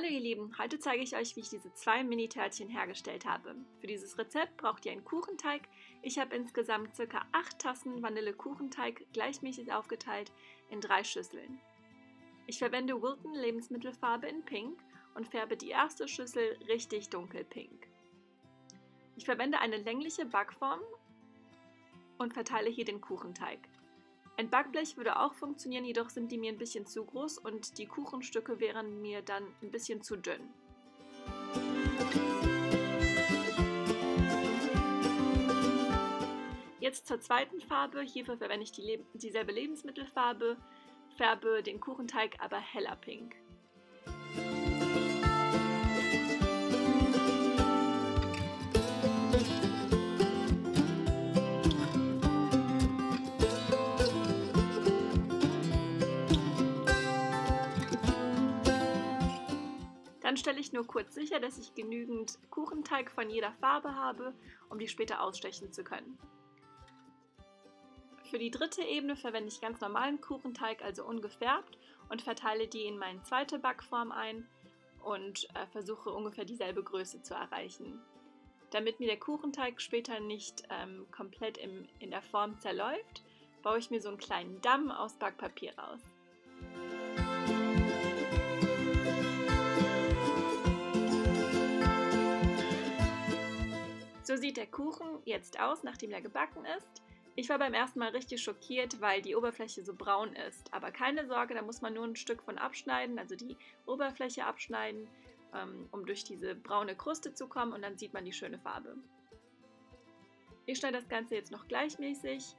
Hallo ihr Lieben, heute zeige ich euch, wie ich diese 2 Mini-Törtchen hergestellt habe. Für dieses Rezept braucht ihr einen Kuchenteig. Ich habe insgesamt ca. 8 Tassen Vanillekuchenteig gleichmäßig aufgeteilt in 3 Schüsseln. Ich verwende Wilton Lebensmittelfarbe in Pink und färbe die erste Schüssel richtig dunkelpink. Ich verwende eine längliche Backform und verteile hier den Kuchenteig. Ein Backblech würde auch funktionieren, jedoch sind die mir ein bisschen zu groß und die Kuchenstücke wären mir dann ein bisschen zu dünn. Jetzt zur zweiten Farbe. Hierfür verwende ich dieselbe Lebensmittelfarbe, färbe den Kuchenteig aber heller pink. Dann stelle ich nur kurz sicher, dass ich genügend Kuchenteig von jeder Farbe habe, um die später ausstechen zu können. Für die dritte Ebene verwende ich ganz normalen Kuchenteig, also ungefärbt, und verteile die in meine zweite Backform ein und versuche ungefähr dieselbe Größe zu erreichen. Damit mir der Kuchenteig später nicht komplett in der Form zerläuft, baue ich mir so einen kleinen Damm aus Backpapier raus. So sieht der Kuchen jetzt aus, nachdem er gebacken ist. Ich war beim ersten Mal richtig schockiert, weil die Oberfläche so braun ist. Aber keine Sorge, da muss man nur ein Stück von abschneiden, also die Oberfläche abschneiden, um durch diese braune Kruste zu kommen, und dann sieht man die schöne Farbe. Ich schneide das Ganze jetzt noch gleichmäßig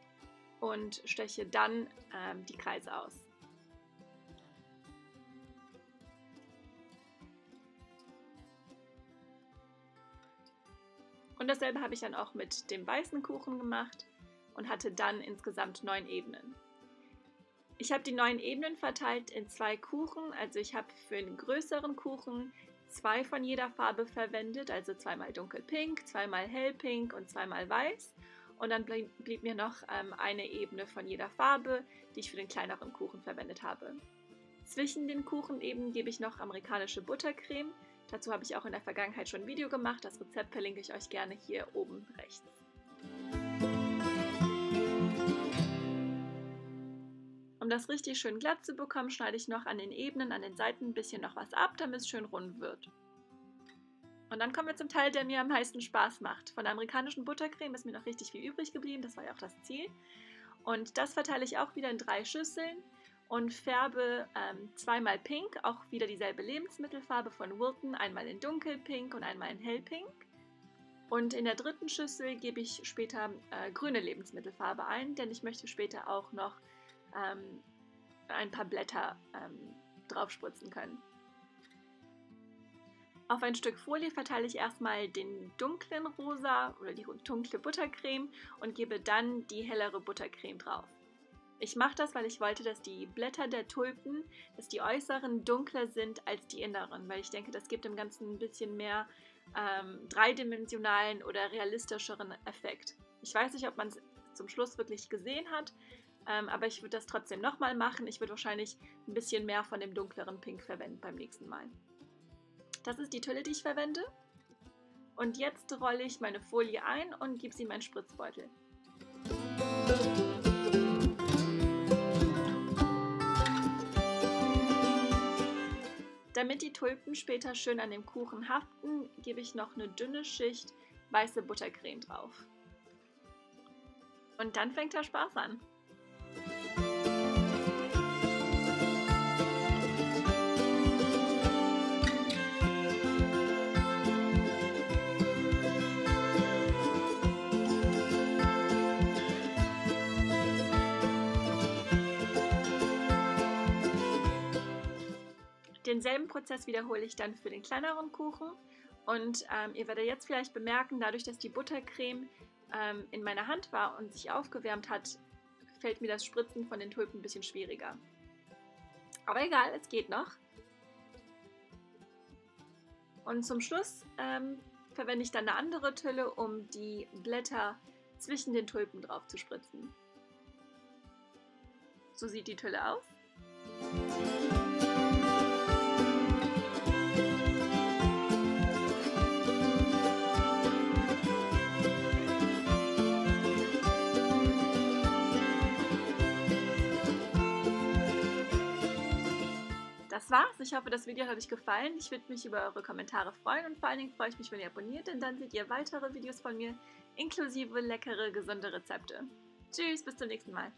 und steche dann die Kreise aus. Und dasselbe habe ich dann auch mit dem weißen Kuchen gemacht und hatte dann insgesamt 9 Ebenen. Ich habe die 9 Ebenen verteilt in 2 Kuchen, also ich habe für einen größeren Kuchen 2 von jeder Farbe verwendet, also 2-mal dunkelpink, 2-mal hellpink und 2-mal weiß. Und dann blieb mir noch eine Ebene von jeder Farbe, die ich für den kleineren Kuchen verwendet habe. Zwischen den Kuchenebenen gebe ich noch amerikanische Buttercreme. Dazu habe ich auch in der Vergangenheit schon ein Video gemacht. Das Rezept verlinke ich euch gerne hier oben rechts. Um das richtig schön glatt zu bekommen, schneide ich noch an den Ebenen, an den Seiten ein bisschen noch was ab, damit es schön rund wird. Und dann kommen wir zum Teil, der mir am meisten Spaß macht. Von der amerikanischen Buttercreme ist mir noch richtig viel übrig geblieben, das war ja auch das Ziel. Und das verteile ich auch wieder in 3 Schüsseln und färbe 2-mal pink, auch wieder dieselbe Lebensmittelfarbe von Wilton, einmal in dunkelpink und einmal in hellpink. Und in der dritten Schüssel gebe ich später grüne Lebensmittelfarbe ein, denn ich möchte später auch noch ein paar Blätter drauf spritzen können. Auf ein Stück Folie verteile ich erstmal den dunklen Rosa oder die dunkle Buttercreme und gebe dann die hellere Buttercreme drauf. Ich mache das, weil ich wollte, dass die Blätter der Tulpen, dass die äußeren dunkler sind als die inneren, weil ich denke, das gibt dem Ganzen ein bisschen mehr dreidimensionalen oder realistischeren Effekt. Ich weiß nicht, ob man es zum Schluss wirklich gesehen hat, aber ich würde das trotzdem nochmal machen. Ich würde wahrscheinlich ein bisschen mehr von dem dunkleren Pink verwenden beim nächsten Mal. Das ist die Tülle, die ich verwende. Und jetzt rolle ich meine Folie ein und gebe sie in meinen Spritzbeutel. Damit die Tulpen später schön an dem Kuchen haften, gebe ich noch eine dünne Schicht weiße Buttercreme drauf. Und dann fängt der Spaß an. Denselben Prozess wiederhole ich dann für den kleineren Kuchen und ihr werdet jetzt vielleicht bemerken, dadurch, dass die Buttercreme in meiner Hand war und sich aufgewärmt hat, fällt mir das Spritzen von den Tulpen ein bisschen schwieriger. Aber egal, es geht noch. Und zum Schluss verwende ich dann eine andere Tülle, um die Blätter zwischen den Tulpen drauf zu spritzen. So sieht die Tülle aus. das war's. Ich hoffe, das Video hat euch gefallen. Ich würde mich über eure Kommentare freuen und vor allen Dingen freue ich mich, wenn ihr abonniert, denn dann seht ihr weitere Videos von mir, inklusive leckere, gesunde Rezepte. Tschüss, bis zum nächsten Mal.